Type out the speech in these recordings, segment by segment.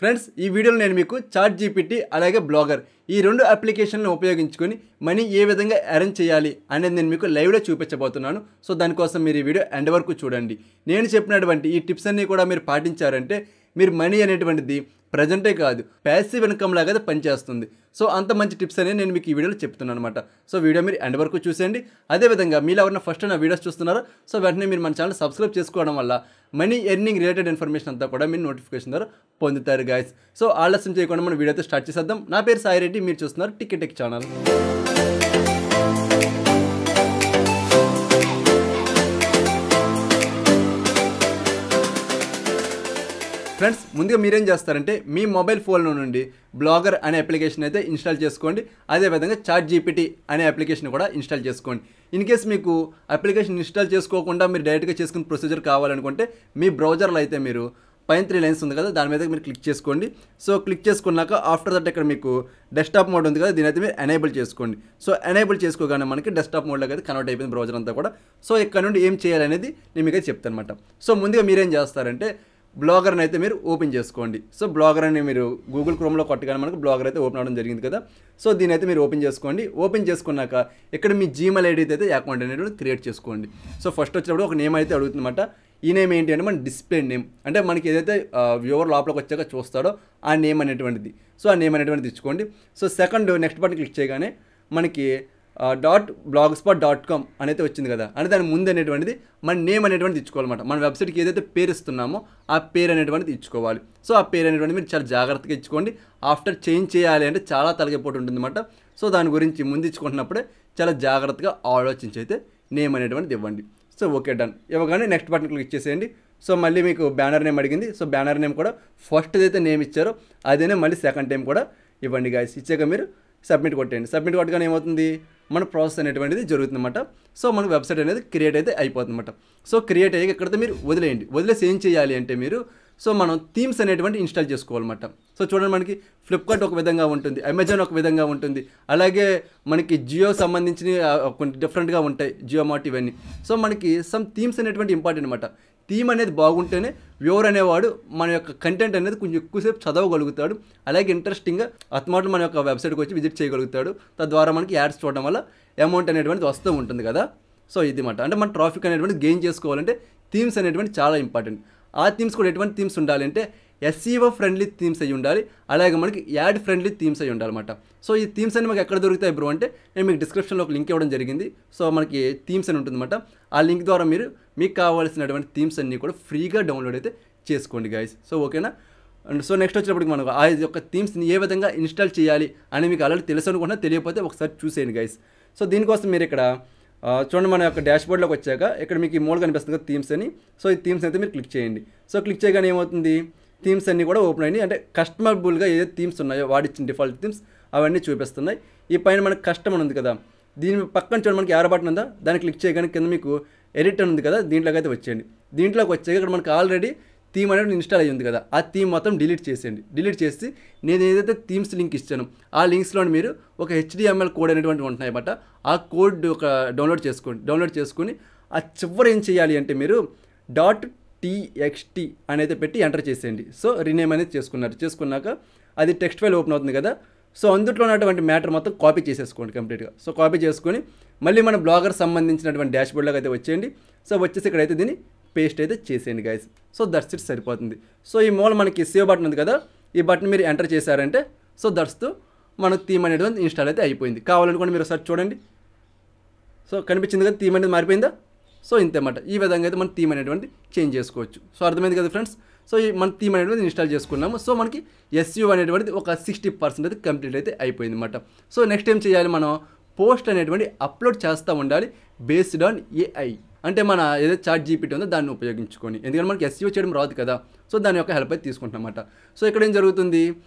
Friends ఈ వీడియోలో నేను మీకు చాట్ జీపీటీ అలాగే బ్లాగర్ ఈ రెండు అప్లికేషన్లను ఉపయోగించుకొని మనీ ఏ విధంగా అరేంజ్ చేయాలి అనేది నేను మీకు లైవ్లో చూపించబోతున్నాను. సో దానికోసం మీరు ఈ వీడియో ఎండ్ వరకు చూడండి. నేను చెప్పినటువంటి ఈ టిప్స్ అన్నీ కూడా మీరు పాటించారంటే మీరు మనీ అనేటువంటిది ప్రజెంటే కాదు ప్యాసివ్ ఇన్కమ్ లాగా పనిచేస్తుంది. సో అంత మంచి టిప్స్ అనేవి నేను మీకు ఈ వీడియోలో చెప్తున్నాను అనమాట. సో వీడియో మీరు ఎండ్ వరకు చూసేయండి. అదేవిధంగా మీరు ఎవరైనా ఫస్ట్ నా వీడియోస్ చూస్తున్నారో సో వెంటనే మీరు మన ఛానల్ సబ్స్క్రైబ్ చేసుకోవడం వల్ల మనీ ఎర్నింగ్ రిలేటెడ్ ఇన్ఫర్మేషన్ అంతా కూడా మీరు నోటిఫికేషన్ ద్వారా పొందుతారు గాయస్. సో ఆలస్యం చేయకుండా మనం వీడియోతో స్టార్ట్ చేసేద్దాం. నా పేరు సాయి రెడ్డి, మీరు చూస్తున్నారు టికెటెక్ ఛానల్. ఫ్రెండ్స్ ముందుగా మీరేం చేస్తారంటే మీ మొబైల్ ఫోన్లో నుండి బ్లాగర్ అనే అప్లికేషన్ అయితే ఇన్స్టాల్ చేసుకోండి. అదేవిధంగా చాట్ జీపీటీ అనే అప్లికేషన్ కూడా ఇన్స్టాల్ చేసుకోండి. ఇన్ కేస్ మీకు అప్లికేషన్ ఇన్స్టాల్ చేసుకోకుండా మీరు డైరెక్ట్గా చేసుకునే ప్రొసీజర్ కావాలనుకుంటే మీ బ్రౌజర్లో అయితే మీరు పైన 3 లైన్స్ ఉంది కదా దాని మీద మీరు క్లిక్ చేసుకోండి. సో క్లిక్ చేసుకున్నాక ఆఫ్టర్ దట్ ఇక్కడ మీకు డెస్క్టాప్ మోడ్ ఉంది కదా దీని అయితే మీరు ఎనేబుల్ చేసుకోండి. సో ఎనేబుల్ చేసుకోగానే మనకి డెస్క్టాప్ మోడ్లోకి అయితే కన్వర్ట్ అయిపోయింది బ్రౌజర్ అంతా కూడా. సో ఇక్కడ నుండి ఏం చేయాలనేది నేను మీకు అయితే చెప్తాను అనమాట. సో ముందుగా మీరేం చేస్తారంటే బ్లాగర్ని అయితే మీరు ఓపెన్ చేసుకోండి. సో బ్లాగర్ అని మీరు గూగుల్ క్రోమ్లో కొట్టగానే మనకు బ్లాగర్ అయితే ఓపెన్ అవ్వడం జరిగింది కదా. సో దీని అయితే మీరు ఓపెన్ చేసుకోండి. ఓపెన్ చేసుకున్నాక ఇక్కడ మీ జీమెయిల్ ఐడి అయితే అకౌంట్ అనేది క్రియేట్ చేసుకోండి. సో ఫస్ట్ వచ్చినప్పుడు ఒక నేమ్ అయితే అడుగుతుందన్నమాట. ఈ నేమ్ ఏంటి అంటే మన డిస్ప్లే నేమ్, అంటే మనకి ఏదైతే వ్యూవర్ లోపలికి వచ్చాక చూస్తాడో ఆ నేమ్ అనేటువంటిది. సో ఆ నేమ్ అనేటువంటిది ఇచ్చుకోండి. So second next button click చేయగానే మనకి .blogspot.com అనేది వచ్చింది కదా, అంటే దాని ముందు అనేటువంటిది మన నేమ్ అనేటువంటిది ఇచ్చుకోవాలన్నమాట. మన వెబ్సైట్కి ఏదైతే పేరు ఇస్తున్నామో ఆ పేరు అనేటువంటిది ఇచ్చుకోవాలి. సో ఆ పేరు అనేటువంటిది మీరు చాలా జాగ్రత్తగా ఇచ్చుకోండి. ఆఫ్టర్ చేంజ్ చేయాలి అంటే చాలా తలగిపోటు ఉంటుందన్నమాట. సో దాని గురించి ముందు ఇచ్చుకుంటున్నప్పుడే చాలా జాగ్రత్తగా ఆలోచించి అయితే నేమ్ అనేటువంటిది ఇవ్వండి. సో ఓకే డన్ ఇవ్వగానే నెక్స్ట్ బటన్ క్లిక్ చేసేయండి. సో మళ్ళీ మీకు బ్యానర్ నేమ్ అడిగింది. సో బ్యానర్ నేమ్ కూడా ఫస్ట్ ఏదైతే నేమ్ ఇచ్చారో అదేనే మళ్ళీ సెకండ్ టైం కూడా ఇవ్వండి గాయస్. ఇచ్చాక మీరు సబ్మిట్ కొట్టండి. సబ్మిట్ కొట్టగానే ఏమవుతుంది, మన ప్రాసెస్ అనేటువంటిది జరుగుతుందన్నమాట. సో మన వెబ్సైట్ అనేది క్రియేట్ అయితే అయిపోతుందన్నమాట. సో క్రియేట్ అయ్యాక ఇక్కడతో మీరు వదిలేయండి. వదిలేసి ఏం చేయాలి అంటే మీరు సో మనం థీమ్స్ అనేటువంటి ఇన్స్టాల్ చేసుకోవాలన్నమాట. సో చూడండి మనకి ఫ్లిప్కార్ట్ ఒక విధంగా ఉంటుంది, అమెజాన్ ఒక విధంగా ఉంటుంది, అలాగే మనకి జియో సంబంధించిన కొన్ని డిఫరెంట్గా ఉంటాయి, జియో మార్ట్ ఇవన్నీ. సో మనకి సమ్ థీమ్స్ అనేటువంటి ఇంపార్టెంట్ అనమాట. థీమ్ అనేది బాగుంటేనే వ్యూవర్ అనేవాడు మన యొక్క కంటెంట్ అనేది కొంచెం ఎక్కువసేపు చదవగలుగుతాడు, అలాగే ఇంట్రెస్టింగ్గా అతమాట మన యొక్క వెబ్సైట్కి వచ్చి విజిట్ చేయగలుగుతాడు. తద్వారా మనకి యాడ్స్ చూడడం వల్ల అమౌంట్ అనేటువంటిది వస్తూ ఉంటుంది కదా. సో ఇది మాట అంటే మన ట్రాఫిక్ అనేటువంటి గెయిన్ చేసుకోవాలంటే థీమ్స్ అనేటువంటి చాలా ఇంపార్టెంట్. ఆ థీమ్స్ కూడా ఎటువంటి థీమ్స్ ఉండాలంటే ఎస్ఈఓ ఫ్రెండ్లీ థీమ్స్ అయ్యి ఉండాలి, అలాగే మనకి యాడ్ ఫ్రెండ్లీ థీమ్స్ అయ్యి ఉండాలన్నమాట. సో ఈ థీమ్స్ అన్ని మాకు ఎక్కడ దొరుకుతాయి బ్రో అంటే నేను మీకు డిస్క్రిప్షన్లో ఒక లింక్ ఇవ్వడం జరిగింది. సో మనకి థీమ్స్ అని ఉంటుందన్నమాట. ఆ లింక్ ద్వారా మీరు మీకు కావాల్సినటువంటి థీమ్స్ అన్నీ కూడా ఫ్రీగా డౌన్లోడ్ అయితే చేసుకోండి గాయస్. సో ఓకేనా. అండ్ సో నెక్స్ట్ వచ్చినప్పటికి మనకు ఆ యొక్క థీమ్స్ని ఏ విధంగా ఇన్స్టాల్ చేయాలి అని మీకు ఆల్రెడీ తెలుసు అనుకుంటున్నా, తెలియకపోతే ఒకసారి చూసేయండి గైస్. సో దీనికోసం మీరు ఇక్కడ చూడండి మన యొక్క డాష్బోర్డ్లోకి వచ్చాక ఇక్కడ మీకు ఈ మూల కనిపిస్తుంది కదా థీమ్స్ అని. సో ఈ థీమ్స్ అయితే మీరు క్లిక్ చేయండి. సో క్లిక్ చేయగానే ఏమవుతుంది, థీమ్స్ అన్నీ కూడా ఓపెన్ అయ్యి అంటే కస్టమరబుల్గా ఏదైతే థీమ్స్ ఉన్నాయో వాడిచ్చిన డిఫాల్ట్ థీమ్స్ అవన్నీ చూపిస్తున్నాయి. ఈ పైన మనకు కస్టమర్ ఉంది కదా, దీని పక్కన చూడండి మనకి యారో బటన్ ఉందా, దాన్ని క్లిక్ చేయగానే కింద మీకు ఎడిట్ అని ఉంది కదా, దీంట్లోకి అయితే వచ్చేయండి. దీంట్లోకి వచ్చాక ఇక్కడ మనకు ఆల్రెడీ థీమ్ అనేది ఇన్స్టాల్ అయ్యి ఉంది కదా, ఆ థీమ్ మొత్తం డిలీట్ చేసేయండి. డిలీట్ చేసి నేను ఏదైతే థీమ్స్ లింక్ ఇచ్చాను ఆ లింక్స్లో మీరు ఒక HTML కోడ్ అనేటువంటి ఉంటున్నాయి బట్ ఆ కోడ్ ఒక డౌన్లోడ్ చేసుకోండి. డౌన్లోడ్ చేసుకొని ఆ చివరి ఏం చేయాలి అంటే మీరు .txt అనేది పెట్టి ఎంటర్ చేసేయండి. సో రీనేమ్ అనేది చేసుకున్నాక అది టెక్స్ట్ ఫైల్ ఓపెన్ అవుతుంది కదా. సో అందులో ఉన్నటువంటి మ్యాటర్ మొత్తం కాపీ చేసేసుకోండి కంప్లీట్గా. సో కాపీ చేసుకొని మళ్ళీ మన బ్లాగర్ సంబంధించినటువంటి డాష్బోర్డ్లోకి అయితే వచ్చేయండి. సో వచ్చేసి ఇక్కడైతే దీన్ని పేస్ట్ అయితే చేసేయండి గైస్. సో దట్స్ ఇట్, సరిపోతుంది. సో ఈ మూల మనకి సేవ్ బటన్ ఉంది కదా, ఈ బటన్ మీరు ఎంటర్ చేశారంటే సో దట్స్తో మన థీమ్ అనేది ఇన్స్టాల్ అయితే అయిపోయింది. కావాలనుకోండి మీరు ఒకసారి చూడండి. సో కనిపించింది కదా థీమ్ అనేది మారిపోయిందా. సో ఇంతేమాట, ఈ విధంగా అయితే మన థీమ్ అనేటువంటి చేంజ్ చేసుకోవచ్చు. సో అర్థమైంది కదా ఫ్రెండ్స్. సో ఈ మన థీమ్ అనేటువంటి ఇన్స్టాల్ చేసుకున్నాము. సో మనకి SEO అనేటువంటిది ఒక 60% అయితే కంప్లీట్ అయితే అయిపోయింది అనమాట. సో నెక్స్ట్ ఏం చేయాలి, మనం పోస్ట్ అనేటువంటి అప్లోడ్ చేస్తూ ఉండాలి బేస్డ్ ఆన్ AI. అంటే మన ఏదైతే చాట్ జీపీటీ ఉందో దాన్ని ఉపయోగించుకొని, ఎందుకంటే మనకి SEO చేయడం రాదు కదా. సో దాని యొక్క హెల్ప్ అయితే తీసుకుంటున్నమాట. సో ఇక్కడ ఏం జరుగుతుంది,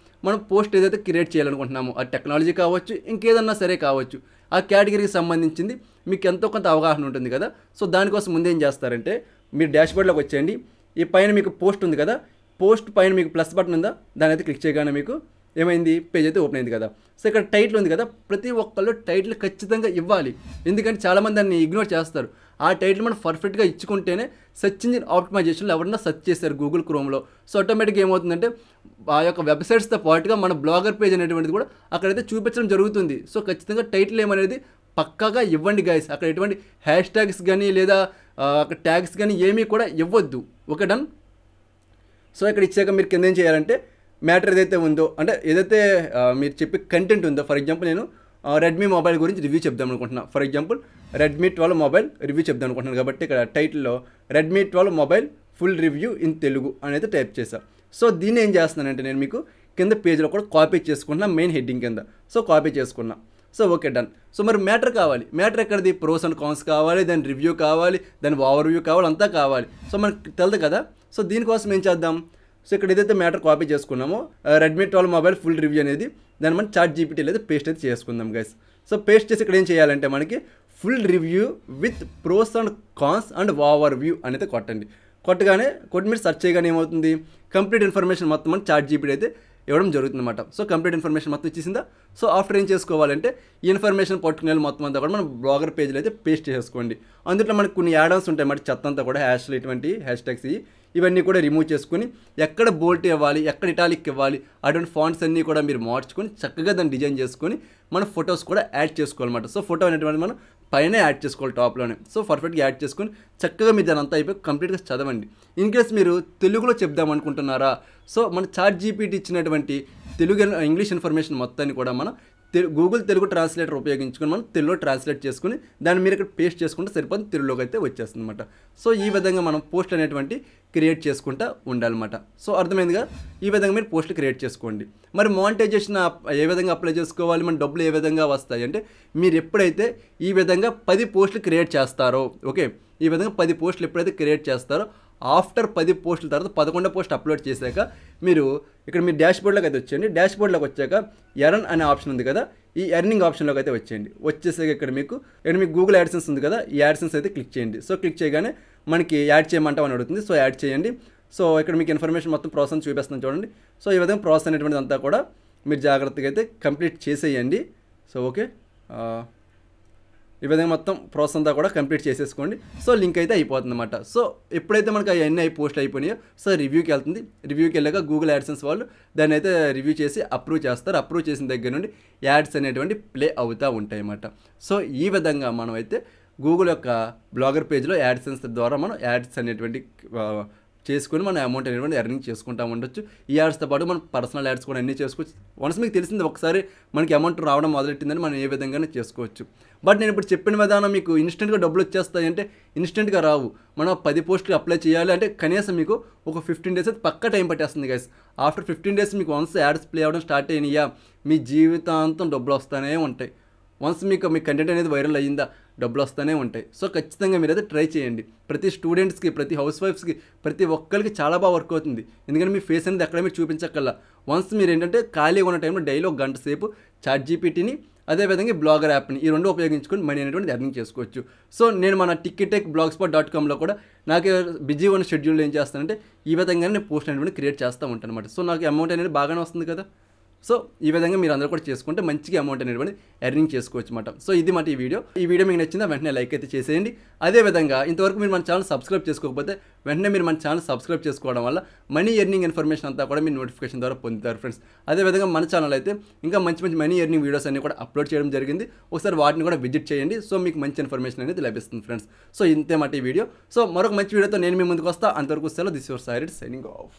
మనం పోస్ట్ ఏదైతే క్రియేట్ చేయాలనుకుంటున్నామో ఆ టెక్నాలజీ కావచ్చు ఇంకేదన్నా సరే కావచ్చు, ఆ కేటగిరీకి సంబంధించింది మీకు ఎంతో కొంత అవగాహన ఉంటుంది కదా. సో దానికోసం ముందు ఏం చేస్తారంటే మీరు డాష్బోర్డ్లోకి వచ్చేయండి. ఈ పైన మీకు పోస్ట్ ఉంది కదా, పోస్ట్ పైన మీకు ప్లస్ బటన్ ఉందా, దాని అయితే క్లిక్ చేయగానే మీకు ఏమైంది, పేజ్ అయితే ఓపెన్ అయింది కదా. సో ఇక్కడ టైటిల్ ఉంది కదా, ప్రతి ఒక్కళ్ళు టైటిల్ ఖచ్చితంగా ఇవ్వాలి. ఎందుకంటే చాలామంది దాన్ని ఇగ్నోర్ చేస్తారు. ఆ టైటిల్ మనం పర్ఫెక్ట్గా ఇచ్చుకుంటేనే సెర్చ్ ఇంజిన్ ఆప్టిమైజేషన్లో ఎవరన్నా సెర్చ్ చేశారు గూగుల్ క్రోమ్లో, సో ఆటోమేటిక్గా ఏమవుతుందంటే ఆ యొక్క వెబ్సైట్స్తో పాటుగా మన బ్లాగర్ పేజ్ అనేటువంటిది కూడా అక్కడైతే చూపించడం జరుగుతుంది. సో ఖచ్చితంగా టైటిల్ ఏమనేది పక్కాగా ఇవ్వండి గైస్. అక్కడ ఎటువంటి హ్యాష్ ట్యాగ్స్ కానీ లేదా అక్కడ ట్యాగ్స్ కానీ ఏమీ కూడా ఇవ్వద్దు. Okay, done. సో ఇక్కడ ఇచ్చాక మీరు కింద ఏం చేయాలంటే మ్యాటర్ ఏదైతే ఉందో, అంటే ఏదైతే మీరు చెప్పే కంటెంట్ ఉందో, ఫర్ ఎగ్జాంపుల్ నేను రెడ్మీ మొబైల్ గురించి రివ్యూ చెప్దాం అనుకుంటున్నాను. For example Redmi 12 mobile review చెప్దాం అనుకుంటున్నాను కాబట్టి ఇక్కడ టైటిల్లో Redmi 12 mobile full review in Telugu అనేది టైప్ చేశాను. సో దీన్ని ఏం చేస్తున్నానంటే నేను మీకు కింద పేజ్లో కూడా కాపీ చేసుకుంటున్నా, మెయిన్ హెడ్డింగ్ కింద. సో కాపీ చేసుకున్నా. So okay, done. సో మరి మ్యాటర్ కావాలి. మ్యాటర్ ఎక్కడిది, ప్రోస్ అండ్ కాన్స్ కావాలి, దాని రివ్యూ కావాలి, దాని ఓవర్ వ్యూ కావాలి, అంతా కావాలి. సో మనకు తెలుదు కదా. సో దీనికోసం ఏం చేద్దాం, సో ఇక్కడ ఏదైతే మ్యాటర్ కాపీ చేసుకున్నామో రెడ్మీ 12 మొబైల్ ఫుల్ రివ్యూ అనేది దాన్ని మనం ChatGPT అయితే పేస్ట్ అయితే చేసుకుందాం గైస్. సో పేస్ట్ చేసి ఇక్కడ ఏం చేయాలంటే మనకి full review with pros and cons and overview అనేది కొట్టండి. కొట్టి మీరు సెర్చ్ చేయగానే ఏమవుతుంది, కంప్లీట్ ఇన్ఫర్మేషన్ మొత్తం మన ChatGPT అయితే ఇవ్వడం జరుగుతుంది అనమాట. సో కంప్లీట్ ఇన్ఫర్మేషన్ మొత్తం ఇచ్చేసిందా. సో ఆఫ్టర్ ఏం చేసుకోవాలంటే ఈ ఇన్ఫర్మేషన్ పట్టుకునే మొత్తం అంతా కూడా మనం బ్లాగర్ పేజ్లో అయితే పేస్ట్ చేసుకోండి. అందులో మనకు కొన్ని యాడ్-ఆన్స్ ఉంటాయి అన్నమాట, చెత్త అంతా కూడా హ్యాష్లు, ఇటువంటి హ్యాష్ ట్యాగ్స్ ఇవన్నీ కూడా రిమూవ్ చేసుకుని ఎక్కడ బోల్ట్ ఇవ్వాలి, ఎక్కడ ఇటాలిక్ ఇవ్వాలి, అటువంటి ఫాంట్స్ అన్నీ కూడా మీరు మార్చుకొని చక్కగా దాన్ని డిజైన్ చేసుకొని మన ఫొటోస్ కూడా యాడ్ చేసుకోవాలన్నమాట. సో ఫోటో అనేటువంటి మనం పైన యాడ్ చేసుకోవాలి టాప్లోనే. సో పర్ఫెక్ట్గా యాడ్ చేసుకొని చక్కగా మీరు దాని అంతా అయిపోయి కంప్లీట్గా చదవండి. ఇన్ కేస్ మీరు తెలుగులో చెప్దాం అనుకుంటున్నారా, సో మన ChatGPT ఇచ్చినటువంటి తెలుగు ఇంగ్లీష్ ఇన్ఫర్మేషన్ మొత్తాన్ని కూడా మనం గూగుల్ తెలుగు ట్రాన్స్లేటర్ ఉపయోగించుకొని మనం తెలుగులో ట్రాన్స్లేట్ చేసుకుని దాన్ని మీరు ఇక్కడ పేస్ట్ చేసుకుంటే సరిపోతుంది, తెలుగులోకి అయితే వచ్చేస్తుంది అనమాట. సో ఈ విధంగా మనం పోస్ట్ అనేటువంటి క్రియేట్ చేసుకుంటూ ఉండాలన్నమాట. సో అర్థమైందిగా, ఈ విధంగా మీరు పోస్టులు క్రియేట్ చేసుకోండి. మరి మానిటైజేషన్ ఏ విధంగా అప్లై చేసుకోవాలి, మన డబ్బులు ఏ విధంగా వస్తాయి అంటే మీరు ఎప్పుడైతే ఈ విధంగా 10 పోస్టులు క్రియేట్ చేస్తారో, ఓకే, ఈ విధంగా 10 పోస్టులు ఎప్పుడైతే క్రియేట్ చేస్తారో ఆఫ్టర్ 10 పోస్టుల తర్వాత 11వ పోస్ట్ అప్లోడ్ చేశాక మీరు ఇక్కడ మీరు డాష్బోర్డ్లోకి అయితే వచ్చేయండి. డాష్బోర్డ్లోకి వచ్చాక ఎర్న్ అనే ఆప్షన్ ఉంది కదా, ఈ ఎర్నింగ్ ఆప్షన్లోకి అయితే వచ్చేయండి. వచ్చేసాక ఇక్కడ మీకు గూగుల్ యాడ్సెన్స్ ఉంది కదా, ఈ యాడ్సెన్స్ అయితే క్లిక్ చేయండి. సో క్లిక్ చేయగానే మనకి యాడ్ చేయమంటామని అడుగుతుంది. సో యాడ్ చేయండి. సో ఇక్కడ మీకు ఇన్ఫర్మేషన్ మొత్తం ప్రాసెస్ చూపిస్తాను చూడండి. సో ఈ విధంగా ప్రాసెస్ అనేటువంటిది అంతా కూడా మీరు జాగ్రత్తగా అయితే కంప్లీట్ చేసేయండి. సో ఓకే, ఈ విధంగా మొత్తం ప్రాసెస్ అంతా కూడా కంప్లీట్ చేసేసుకోండి. సో లింక్ అయితే అయిపోతుంది అనమాట. సో ఎప్పుడైతే మనకు అవన్నీ పోస్ట్ అయిపోయినాయో సో రివ్యూకి వెళ్తుంది. రివ్యూకి వెళ్ళాక గూగుల్ యాడ్సెన్స్ వాళ్ళు దాన్ని అయితే రివ్యూ చేసి అప్రూవ్ చేస్తారు. అప్రూవ్ చేసిన దగ్గర నుండి యాడ్స్ అనేటువంటి ప్లే అవుతూ ఉంటాయి అన్నమాట. సో ఈ విధంగా మనం అయితే గూగుల్ యొక్క బ్లాగర్ పేజ్లో యాడ్సెన్స్ ద్వారా మనం యాడ్స్ అనేటువంటి చేసుకొని మన అమౌంట్ అనేటువంటి ఎర్నింగ్ చేసుకుంటూ ఉండొచ్చు. ఈ యాడ్స్తో పాటు మనం పర్సనల్ యాడ్స్ కూడా అన్నీ చేసుకోవచ్చు. వన్స్ మీకు తెలిసింది ఒకసారి మనకి అమౌంట్ రావడం మొదలెట్టిందని మనం ఏ విధంగానే చేసుకోవచ్చు. బట్ నేను ఇప్పుడు చెప్పిన విధానం మీకు ఇన్స్టెంట్గా డబ్బులు వచ్చేస్తాయి అంటే ఇన్స్టెంట్గా రావు. మనం 10 పోస్టులు అప్లై చేయాలి అంటే కనీసం మీకు ఒక 15 డేస్ అయితే పక్కా టైం పట్టేస్తుంది గైస్. ఆఫ్టర్ 15 డేస్ మీకు వన్స్ యాడ్స్ ప్లే అవ్వడం స్టార్ట్ అయినాయా మీ జీవితాంతం డబ్బులు వస్తూనే ఉంటాయి. వన్స్ మీకు మీ కంటెంట్ అనేది వైరల్ అయ్యిందా డబ్బులు వస్తూనే ఉంటాయి. సో ఖచ్చితంగా మీరైతే ట్రై చేయండి. ప్రతి స్టూడెంట్స్కి, ప్రతి హౌస్ వైఫ్స్కి, ప్రతి ఒక్కరికి చాలా బాగా వర్క్ అవుతుంది. ఎందుకంటే మీ ఫేస్ అనేది ఎక్కడ మీరు చూపించక్కల్లా. వన్స్ మీరు ఏంటంటే ఖాళీగా ఉన్న టైంలో డైలీ 1 గంట సేపు ChatGPTని అదేవిధంగా బ్లాగర్ యాప్ని ఈ 2 ఉపయోగించుకొని మనీ అనేటువంటి ఎర్నింగ్ చేసుకోవచ్చు. సో నేను మన ticketechblogspot.comలో కూడా నాకు బిజీ ఉన్న షెడ్యూల్లో ఏం చేస్తానంటే ఈ విధంగానే నేను పోస్ట్ అనేటువంటి క్రియేట్ చేస్తూ ఉంటాను అనమాట. సో నాకు అమౌంట్ అనేది బాగానే వస్తుంది కదా. సో ఈ విధంగా మీరు అందరూ కూడా చేసుకుంటే మంచిగా అమౌంట్ అనేటువంటి ఎర్నింగ్ చేసుకోవచ్చు అనమాట. సో ఇది మాట ఈ వీడియో మీకు నచ్చిందా వెంటనే లైక్ అయితే చేసేయండి. అదేవిధంగా ఇంతవరకు మీరు మన ఛానల్ సబ్స్క్రైబ్ చేసుకోకపోతే వెంటనే మీరు మన ఛానల్ సబ్స్క్రైబ్ చేసుకోవడం వల్ల మనీ ఎర్నింగ్ ఇన్ఫర్మేషన్ అంతా కూడా మీరు నోటిఫికేషన్ ద్వారా పొందుతారు ఫ్రెండ్స్. అదేవిధంగా మన ఛానల్ అయితే ఇంకా మంచి మనీ ఎర్నింగ్ వీడియోస్ అన్ని కూడా అప్లోడ్ చేయడం జరిగింది. ఒకసారి వాటిని కూడా విజిట్ చేయండి. సో మీకు మంచి ఇన్ఫర్మేషన్ అనేది లభిస్తుంది ఫ్రెండ్స్. సో ఇంతే మాట ఈ వీడియో. సో మరొక మంచి వీడియోతో నేను మీ ముందుకు వస్తా. అంతవరకు సెలవు. This your Sai Reddy signing of.